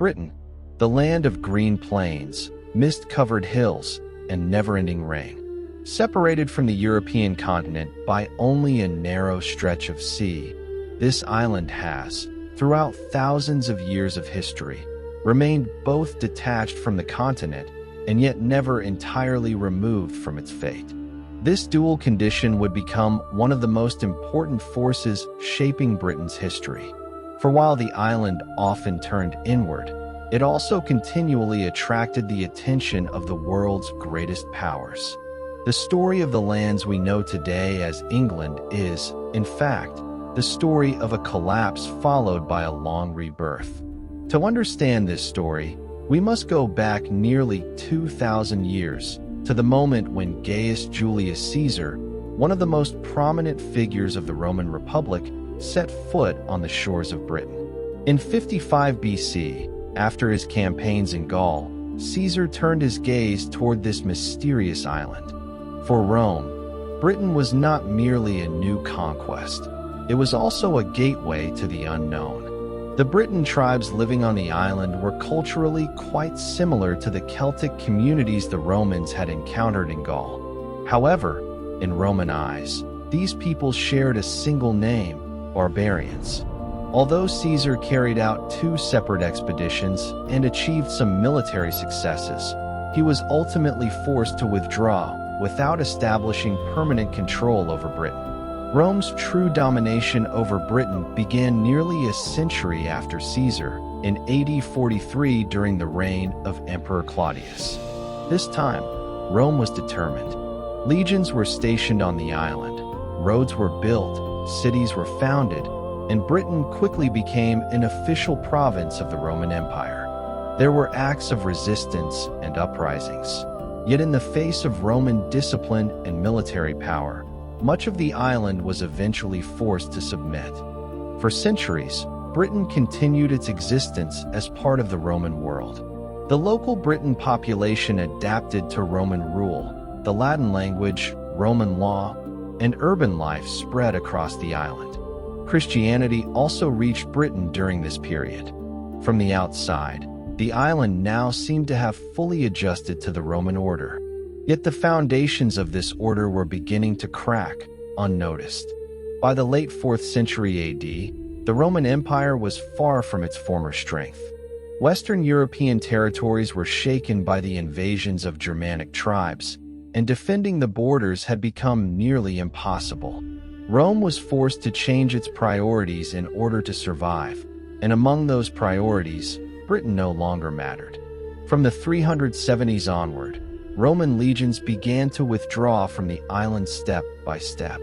Britain, the land of green plains, mist-covered hills, and never-ending rain. Separated from the European continent by only a narrow stretch of sea, this island has, throughout thousands of years of history, remained both detached from the continent and yet never entirely removed from its fate. This dual condition would become one of the most important forces shaping Britain's history. For while the island often turned inward, it also continually attracted the attention of the world's greatest powers. The story of the lands we know today as England is, in fact, the story of a collapse followed by a long rebirth. To understand this story, we must go back nearly 2,000 years to the moment when Gaius Julius Caesar, one of the most prominent figures of the Roman Republic, set foot on the shores of Britain. In 55 BC, after his campaigns in Gaul, Caesar turned his gaze toward this mysterious island. For Rome, Britain was not merely a new conquest. It was also a gateway to the unknown. The Briton tribes living on the island were culturally quite similar to the Celtic communities the Romans had encountered in Gaul. However, in Roman eyes, these peoples shared a single name: barbarians. Although Caesar carried out 2 separate expeditions and achieved some military successes, he was ultimately forced to withdraw without establishing permanent control over Britain. Rome's true domination over Britain began nearly a century after Caesar, in AD 43 during the reign of Emperor Claudius. This time, Rome was determined. Legions were stationed on the island, roads were built, cities were founded, and Britain quickly became an official province of the Roman Empire. There were acts of resistance and uprisings. Yet in the face of Roman discipline and military power, much of the island was eventually forced to submit. For centuries, Britain continued its existence as part of the Roman world. The local Briton population adapted to Roman rule, the Latin language, Roman law, and urban life spread across the island. Christianity also reached Britain during this period. From the outside, the island now seemed to have fully adjusted to the Roman order. Yet the foundations of this order were beginning to crack, unnoticed. By the late 4th century AD, the Roman Empire was far from its former strength. Western European territories were shaken by the invasions of Germanic tribes, and defending the borders had become nearly impossible. Rome was forced to change its priorities in order to survive, and among those priorities, Britain no longer mattered. From the 370s onward, Roman legions began to withdraw from the island step by step.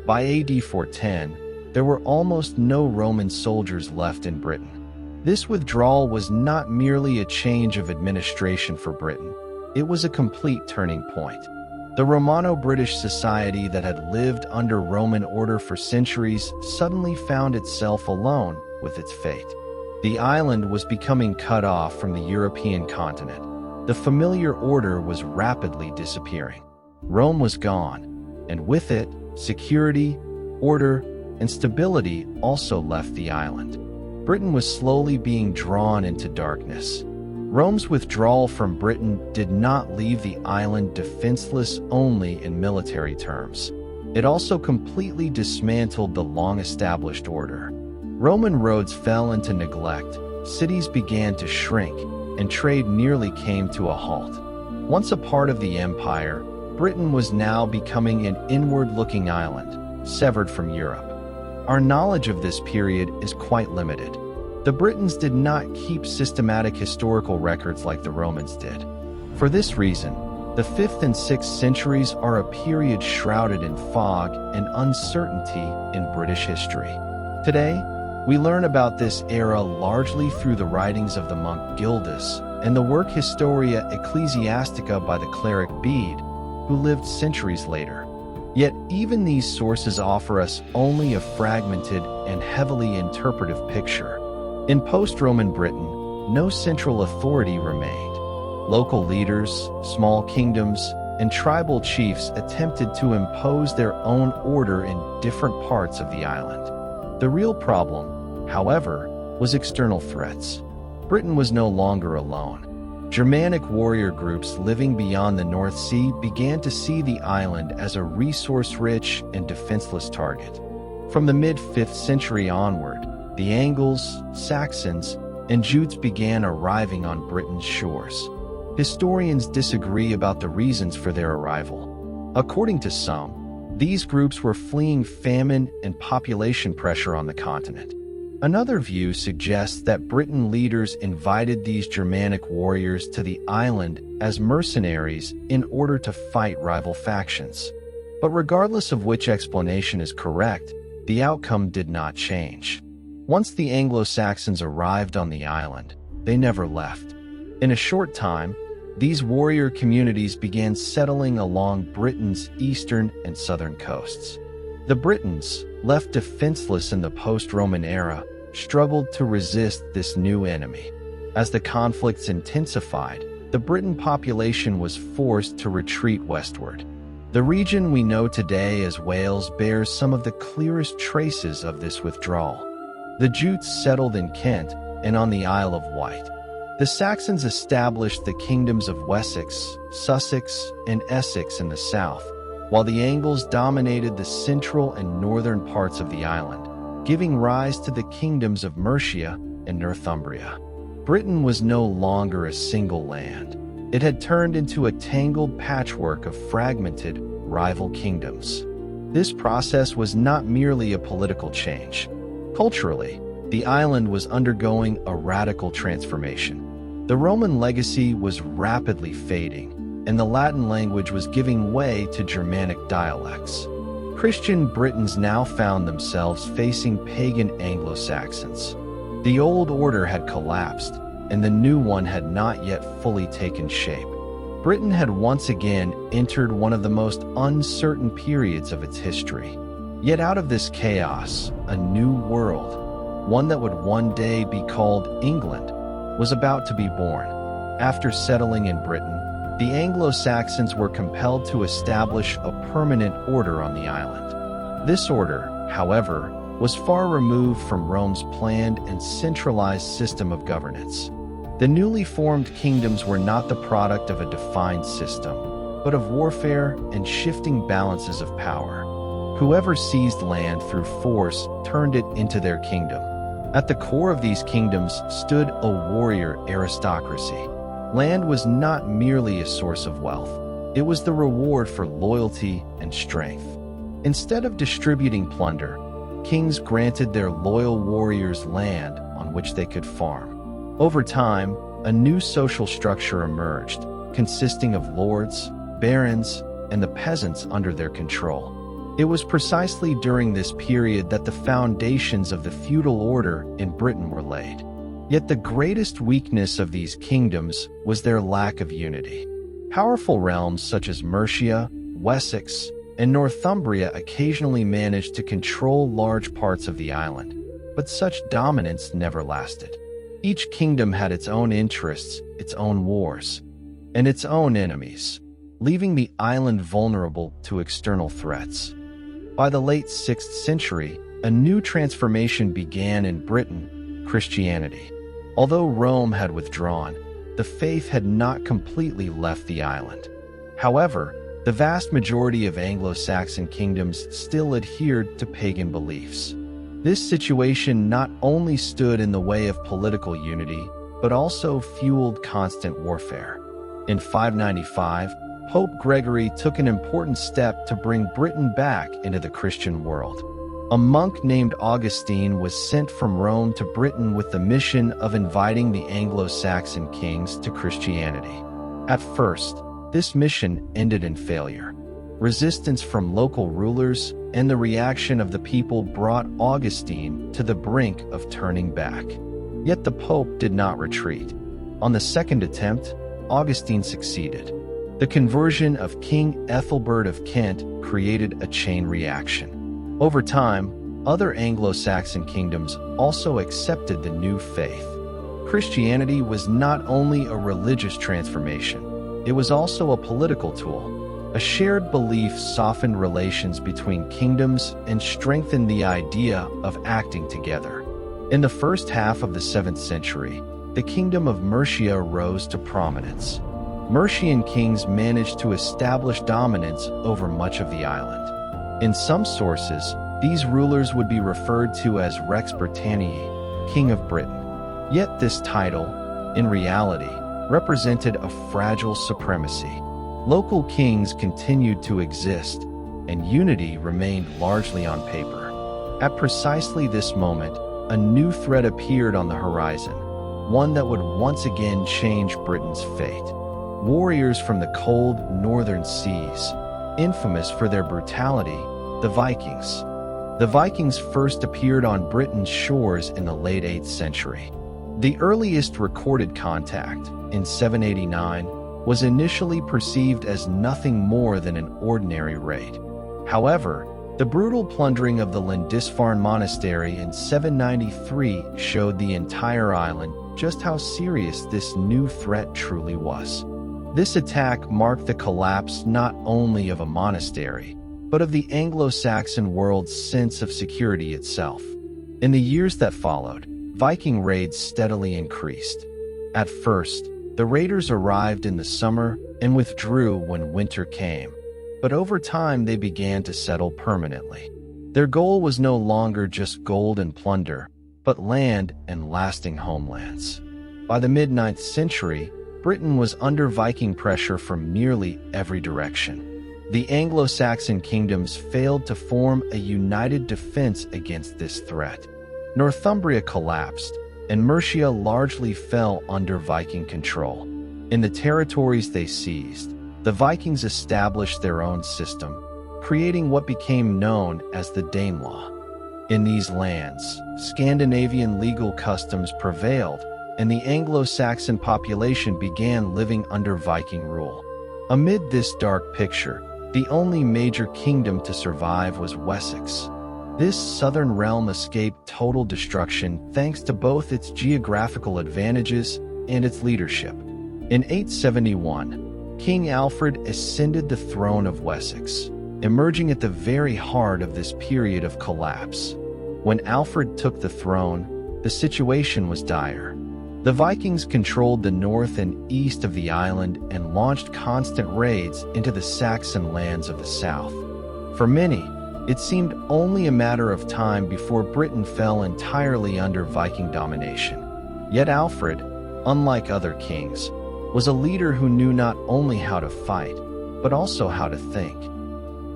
By AD 410, there were almost no Roman soldiers left in Britain. This withdrawal was not merely a change of administration for Britain, it was a complete turning point. The Romano-British society that had lived under Roman order for centuries suddenly found itself alone with its fate. The island was becoming cut off from the European continent. The familiar order was rapidly disappearing. Rome was gone, and with it, security, order, and stability also left the island. Britain was slowly being drawn into darkness. Rome's withdrawal from Britain did not leave the island defenseless only in military terms. It also completely dismantled the long-established order. Roman roads fell into neglect, cities began to shrink, and trade nearly came to a halt. Once a part of the empire, Britain was now becoming an inward-looking island, severed from Europe. Our knowledge of this period is quite limited. The Britons did not keep systematic historical records like the Romans did. For this reason, the 5th and 6th centuries are a period shrouded in fog and uncertainty in British history. Today, we learn about this era largely through the writings of the monk Gildas and the work Historia Ecclesiastica by the cleric Bede, who lived centuries later. Yet even these sources offer us only a fragmented and heavily interpretive picture. In post-Roman Britain, no central authority remained. Local leaders, small kingdoms, and tribal chiefs attempted to impose their own order in different parts of the island. The real problem, however, was external threats. Britain was no longer alone. Germanic warrior groups living beyond the North Sea began to see the island as a resource-rich and defenseless target. From the mid-5th century onward, the Anglo-Saxons and Jutes began arriving on Britain's shores. Historians disagree about the reasons for their arrival. According to some, these groups were fleeing famine and population pressure on the continent. Another view suggests that Britain leaders invited these Germanic warriors to the island as mercenaries in order to fight rival factions. But regardless of which explanation is correct, the outcome did not change. Once the Anglo-Saxons arrived on the island, they never left. In a short time, these warrior communities began settling along Britain's eastern and southern coasts. The Britons, left defenseless in the post-Roman era, struggled to resist this new enemy. As the conflicts intensified, the Briton population was forced to retreat westward. The region we know today as Wales bears some of the clearest traces of this withdrawal. The Jutes settled in Kent and on the Isle of Wight. The Saxons established the kingdoms of Wessex, Sussex, and Essex in the south, while the Angles dominated the central and northern parts of the island, giving rise to the kingdoms of Mercia and Northumbria. Britain was no longer a single land. It had turned into a tangled patchwork of fragmented, rival kingdoms. This process was not merely a political change. Culturally, the island was undergoing a radical transformation. The Roman legacy was rapidly fading, and the Latin language was giving way to Germanic dialects. Christian Britons now found themselves facing pagan Anglo-Saxons. The old order had collapsed, and the new one had not yet fully taken shape. Britain had once again entered one of the most uncertain periods of its history. Yet out of this chaos, a new world, one that would one day be called England, was about to be born. After settling in Britain, the Anglo-Saxons were compelled to establish a permanent order on the island. This order, however, was far removed from Rome's planned and centralized system of governance. The newly formed kingdoms were not the product of a defined system, but of warfare and shifting balances of power. Whoever seized land through force turned it into their kingdom. At the core of these kingdoms stood a warrior aristocracy. Land was not merely a source of wealth. It was the reward for loyalty and strength. Instead of distributing plunder, kings granted their loyal warriors land on which they could farm. Over time, a new social structure emerged, consisting of lords, barons, and the peasants under their control. It was precisely during this period that the foundations of the feudal order in Britain were laid. Yet the greatest weakness of these kingdoms was their lack of unity. Powerful realms such as Mercia, Wessex, and Northumbria occasionally managed to control large parts of the island, but such dominance never lasted. Each kingdom had its own interests, its own wars, and its own enemies, leaving the island vulnerable to external threats. By the late 6th century, a new transformation began in Britain: Christianity. Although Rome had withdrawn, the faith had not completely left the island. However, the vast majority of Anglo-Saxon kingdoms still adhered to pagan beliefs. This situation not only stood in the way of political unity, but also fueled constant warfare. In 595, Pope Gregory took an important step to bring Britain back into the Christian world. A monk named Augustine was sent from Rome to Britain with the mission of inviting the Anglo-Saxon kings to Christianity. At first, this mission ended in failure. Resistance from local rulers and the reaction of the people brought Augustine to the brink of turning back. Yet the Pope did not retreat. On the second attempt, Augustine succeeded. The conversion of King Ethelbert of Kent created a chain reaction. Over time, other Anglo-Saxon kingdoms also accepted the new faith. Christianity was not only a religious transformation, it was also a political tool. A shared belief softened relations between kingdoms and strengthened the idea of acting together. In the first half of the 7th century, the kingdom of Mercia rose to prominence. Mercian kings managed to establish dominance over much of the island. In some sources, these rulers would be referred to as Rex Britanniae, King of Britain. Yet this title, in reality, represented a fragile supremacy. Local kings continued to exist, and unity remained largely on paper. At precisely this moment, a new threat appeared on the horizon, one that would once again change Britain's fate. Warriors from the cold northern seas, infamous for their brutality, the Vikings. The Vikings first appeared on Britain's shores in the late 8th century. The earliest recorded contact, in 789, was initially perceived as nothing more than an ordinary raid. However, the brutal plundering of the Lindisfarne Monastery in 793 showed the entire island just how serious this new threat truly was. This attack marked the collapse not only of a monastery, but of the Anglo-Saxon world's sense of security itself. In the years that followed, Viking raids steadily increased. At first, the raiders arrived in the summer and withdrew when winter came, but over time they began to settle permanently. Their goal was no longer just gold and plunder, but land and lasting homelands. By the mid-9th century, Britain was under Viking pressure from nearly every direction. The Anglo-Saxon kingdoms failed to form a united defense against this threat. Northumbria collapsed, and Mercia largely fell under Viking control. In the territories they seized, the Vikings established their own system, creating what became known as the Danelaw. In these lands, Scandinavian legal customs prevailed, and the Anglo-Saxon population began living under Viking rule. Amid this dark picture, the only major kingdom to survive was Wessex. This southern realm escaped total destruction thanks to both its geographical advantages and its leadership. In 871, King Alfred ascended the throne of Wessex, emerging at the very heart of this period of collapse. When Alfred took the throne, the situation was dire. The Vikings controlled the north and east of the island and launched constant raids into the Saxon lands of the south. For many, it seemed only a matter of time before Britain fell entirely under Viking domination. Yet Alfred, unlike other kings, was a leader who knew not only how to fight, but also how to think.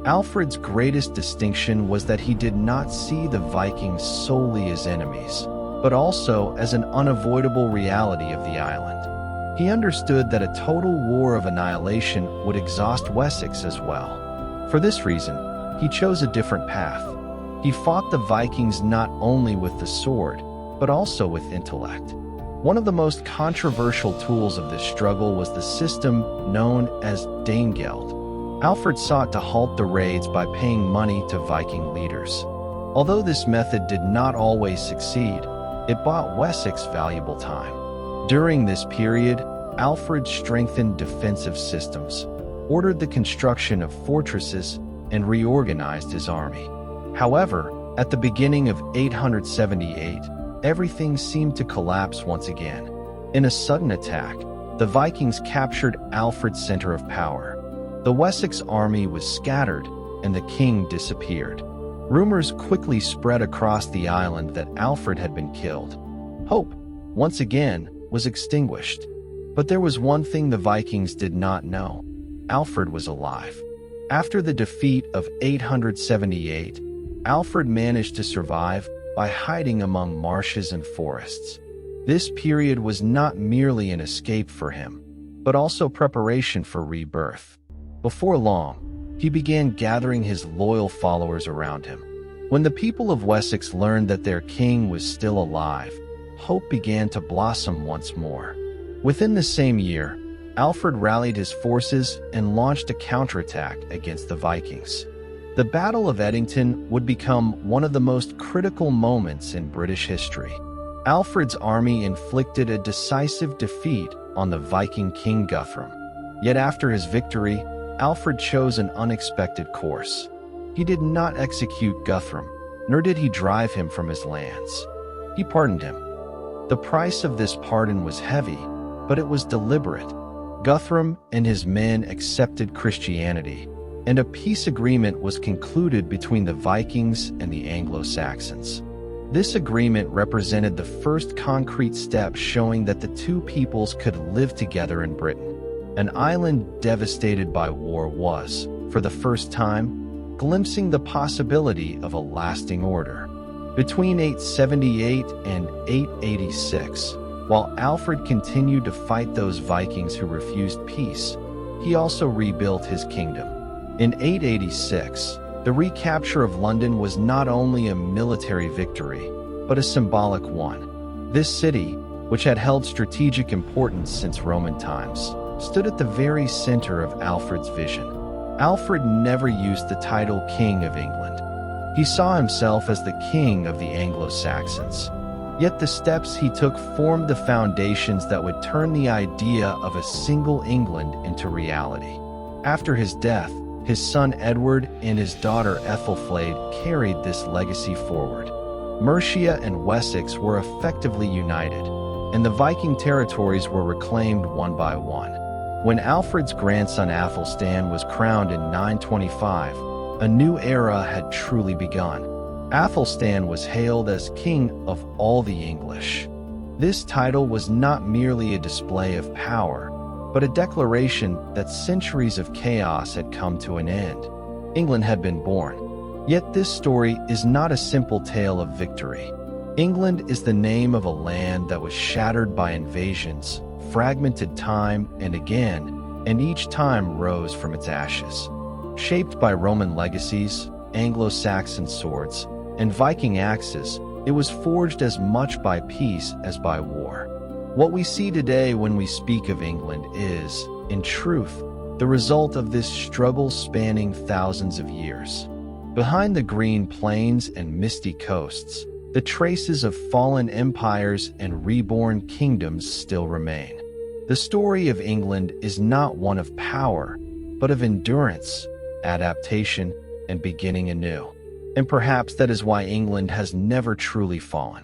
Alfred's greatest distinction was that he did not see the Vikings solely as enemies, but also as an unavoidable reality of the island. He understood that a total war of annihilation would exhaust Wessex as well. For this reason, he chose a different path. He fought the Vikings not only with the sword, but also with intellect. One of the most controversial tools of this struggle was the system known as Danegeld. Alfred sought to halt the raids by paying money to Viking leaders. Although this method did not always succeed, it bought Wessex valuable time. During this period, Alfred strengthened defensive systems, ordered the construction of fortresses, and reorganized his army. However, at the beginning of 878, everything seemed to collapse once again. In a sudden attack, the Vikings captured Alfred's center of power. The Wessex army was scattered, and the king disappeared. Rumors quickly spread across the island that Alfred had been killed. Hope, once again, was extinguished. But there was one thing the Vikings did not know. Alfred was alive. After the defeat of 878, Alfred managed to survive by hiding among marshes and forests. This period was not merely an escape for him, but also preparation for rebirth. Before long, he began gathering his loyal followers around him. When the people of Wessex learned that their king was still alive, hope began to blossom once more. Within the same year, Alfred rallied his forces and launched a counterattack against the Vikings. The Battle of Edington would become one of the most critical moments in British history. Alfred's army inflicted a decisive defeat on the Viking king Guthrum. Yet after his victory, Alfred chose an unexpected course. He did not execute Guthrum, nor did he drive him from his lands. He pardoned him. The price of this pardon was heavy, but it was deliberate. Guthrum and his men accepted Christianity, and a peace agreement was concluded between the Vikings and the Anglo-Saxons. This agreement represented the first concrete step showing that the two peoples could live together in Britain. An island devastated by war was, for the first time, glimpsing the possibility of a lasting order. Between 878 and 886, while Alfred continued to fight those Vikings who refused peace, he also rebuilt his kingdom. In 886, the recapture of London was not only a military victory, but a symbolic one. This city, which had held strategic importance since Roman times, stood at the very center of Alfred's vision. Alfred never used the title King of England. He saw himself as the king of the Anglo-Saxons. Yet the steps he took formed the foundations that would turn the idea of a single England into reality. After his death, his son Edward and his daughter Ethelflaed carried this legacy forward. Mercia and Wessex were effectively united, and the Viking territories were reclaimed one by one. When Alfred's grandson Athelstan was crowned in 925, a new era had truly begun. Athelstan was hailed as King of all the English. This title was not merely a display of power, but a declaration that centuries of chaos had come to an end. England had been born. Yet this story is not a simple tale of victory. England is the name of a land that was shattered by invasions, fragmented time and again, and each time rose from its ashes. Shaped by Roman legacies, Anglo-Saxon swords, and Viking axes, it was forged as much by peace as by war. What we see today when we speak of England is, in truth, the result of this struggle spanning thousands of years. Behind the green plains and misty coasts, the traces of fallen empires and reborn kingdoms still remain. The story of England is not one of power, but of endurance, adaptation, and beginning anew. And perhaps that is why England has never truly fallen.